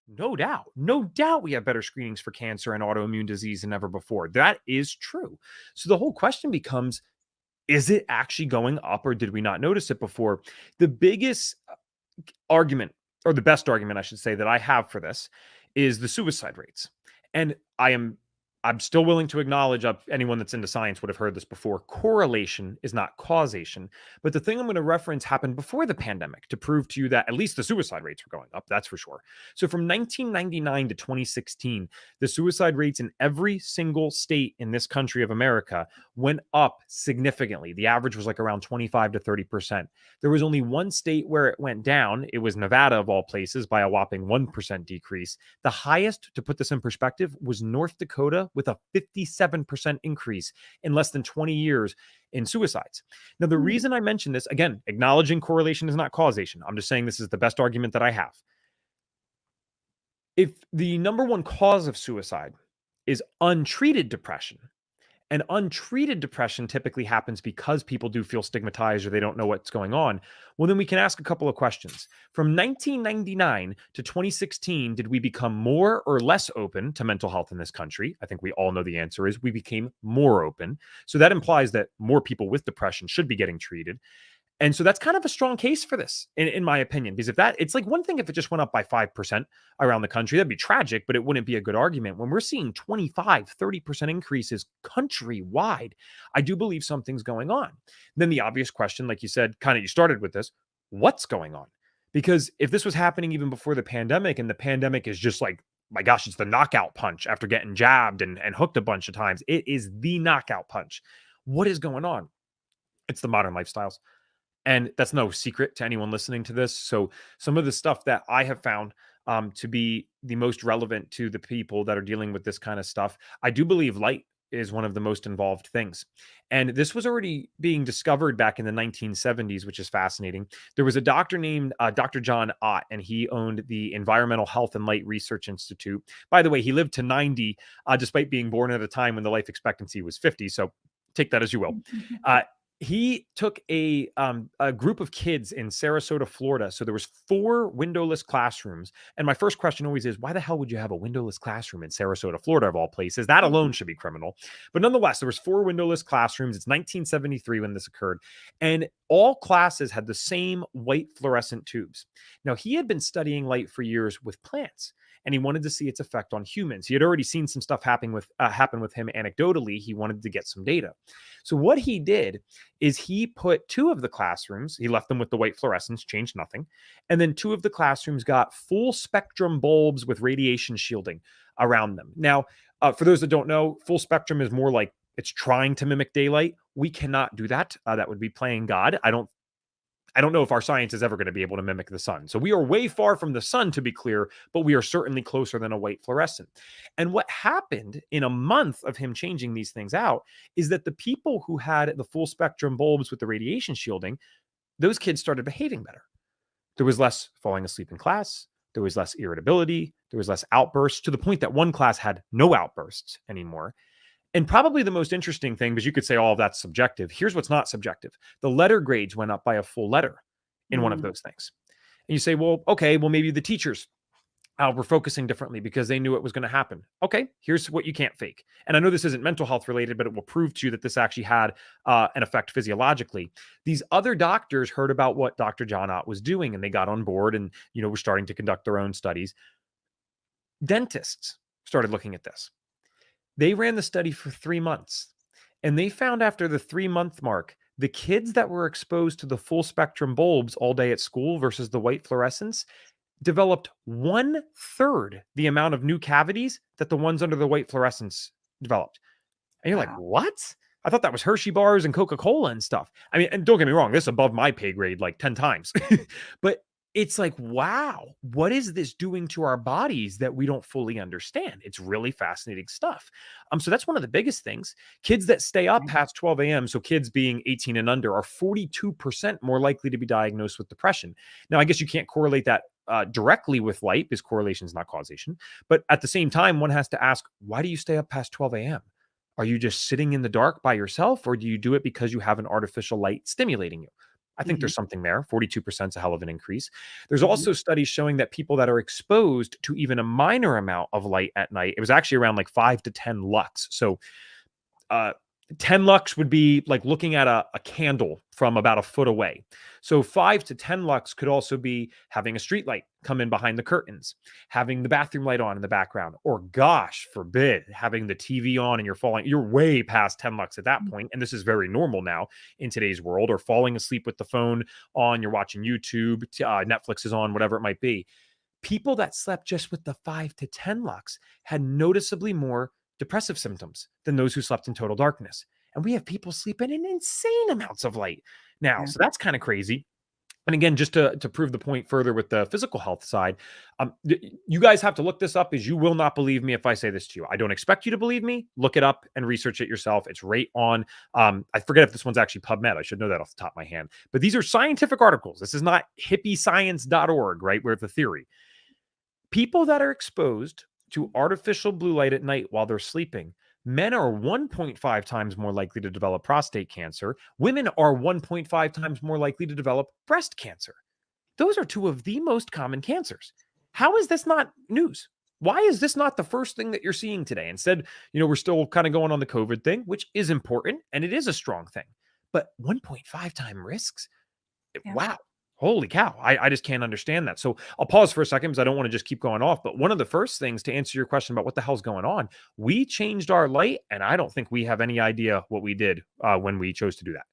screenings. No doubt we have better screenings for cancer and autoimmune disease than ever before. That is true. So the whole question becomes, is it actually going up or did we not notice it before? The biggest argument, or the best argument, I should say, that I have for this is the suicide rates. And I'm still willing to acknowledge anyone that's into science would have heard this before. Correlation is not causation. But the thing I'm going to reference happened before the pandemic to prove to you that at least the suicide rates were going up. That's for sure. So from 1999 to 2016, the suicide rates in every single state in this country of America went up significantly. The average was like around 25 to 30%. There was only one state where it went down. It was Nevada, of all places, by a whopping 1% decrease. The highest, to put this in perspective, was North Dakota with a 57% increase in less than 20 years in suicides. Now, the reason I mention this, again, acknowledging correlation is not causation. I'm just saying this is the best argument that I have. If the number one cause of suicide is untreated depression, and untreated depression typically happens because people do feel stigmatized or they don't know what's going on, well, then we can ask a couple of questions. From 1999 to 2016, did we become more or less open to mental health in this country? I think we all know the answer is we became more open. So that implies that more people with depression should be getting treated. And so that's kind of a strong case for this, in my opinion, because it's like one thing if it just went up by 5% around the country, that'd be tragic, but it wouldn't be a good argument. When we're seeing 25, 30% increases countrywide, I do believe something's going on. Then the obvious question, like you said, kind of you started with this, what's going on? Because if this was happening even before the pandemic, and the pandemic is just like, my gosh, it's the knockout punch after getting jabbed and hooked a bunch of times. It is the knockout punch. What is going on? It's the modern lifestyles. And that's no secret to anyone listening to this. So some of the stuff that I have found to be the most relevant to the people that are dealing with this kind of stuff, I do believe light is one of the most involved things. And this was already being discovered back in the 1970s, which is fascinating. There was a doctor named Dr. John Ott, and he owned the Environmental Health and Light Research Institute. By the way, he lived to 90, despite being born at a time when the life expectancy was 50. So take that as you will. He took a group of kids in Sarasota, Florida. So there was 4 windowless classrooms. And my first question always is, why the hell would you have a windowless classroom in Sarasota, Florida, of all places? That alone should be criminal. But nonetheless, there was 4 windowless classrooms. It's 1973 when this occurred. And all classes had the same white fluorescent tubes. Now, he had been studying light for years with plants, and he wanted to see its effect on humans. He had already seen some stuff happen with him anecdotally. He wanted to get some data. So what he did is he put 2 of the classrooms, he left them with the white fluorescence, changed nothing. And then 2 of the classrooms got full spectrum bulbs with radiation shielding around them. Now, for those that don't know, full spectrum is more like it's trying to mimic daylight. We cannot do that. That would be playing God. I don't know if our science is ever going to be able to mimic the sun. So we are way far from the sun, to be clear, but we are certainly closer than a white fluorescent. And what happened in a month of him changing these things out is that the people who had the full spectrum bulbs with the radiation shielding, those kids started behaving better. There was less falling asleep in class. There was less irritability. There was less outbursts, to the point that one class had no outbursts anymore. And probably the most interesting thing, because you could say all of that's subjective. Here's what's not subjective. The letter grades went up by a full letter in one of those things. And you say, well, okay, well, maybe the teachers were focusing differently because they knew it was going to happen. Okay, here's what you can't fake. And I know this isn't mental health related, but it will prove to you that this actually had an effect physiologically. These other doctors heard about what Dr. John Ott was doing, and they got on board and, were starting to conduct their own studies. Dentists started looking at this. They ran the study for 3 months, and they found after the 3-month mark, the kids that were exposed to the full spectrum bulbs all day at school versus the white fluorescence developed 1/3 the amount of new cavities that the ones under the white fluorescence developed. And you're like, what? I thought that was Hershey bars and Coca-Cola and stuff. I mean, and don't get me wrong, this is above my pay grade like 10 times. But it's like, wow, what is this doing to our bodies that we don't fully understand? It's really fascinating stuff. So that's one of the biggest things. Kids that stay up past 12 a.m., so kids being 18 and under, are 42% more likely to be diagnosed with depression. Now, I guess you can't correlate that directly with light, because correlation is not causation. But at the same time, one has to ask, why do you stay up past 12 a.m.? Are you just sitting in the dark by yourself, or do you do it because you have an artificial light stimulating you? I think Mhm. there's something there. 42% is a hell of an increase. There's Mhm. also studies showing that people that are exposed to even a minor amount of light at night, it was actually around like 5 to 10 lux. So uh, 10 lux would be like looking at a candle from about a foot away. So 5 to 10 lux could also be having a street light come in behind the curtains, having the bathroom light on in the background, or gosh forbid, having the TV on and you're way past 10 lux at that point. And this is very normal now in today's world, or falling asleep with the phone on, you're watching YouTube, Netflix is on, whatever it might be. People that slept just with the 5 to 10 lux had noticeably more depressive symptoms than those who slept in total darkness. And we have people sleeping in insane amounts of light now. Yeah. So that's kind of crazy. And again, just to prove the point further with the physical health side, you guys have to look this up, as you will not believe me if I say this to you. I don't expect you to believe me. Look it up and research it yourself. It's right on. I forget if this one's actually PubMed. I should know that off the top of my hand. But these are scientific articles. This is not hippiescience.org, right? Where the theory. People that are exposed to artificial blue light at night while they're sleeping, men are 1.5 times more likely to develop prostate cancer. Women are 1.5 times more likely to develop breast cancer. Those are two of the most common cancers. How is this not news? Why is this not the first thing that you're seeing today? Instead, we're still kind of going on the COVID thing, which is important and it is a strong thing. But 1.5 time risks? Yeah. Wow. Holy cow. I just can't understand that. So I'll pause for a second because I don't want to just keep going off. But one of the first things to answer your question about what the hell's going on, we changed our light, and I don't think we have any idea what we did when we chose to do that.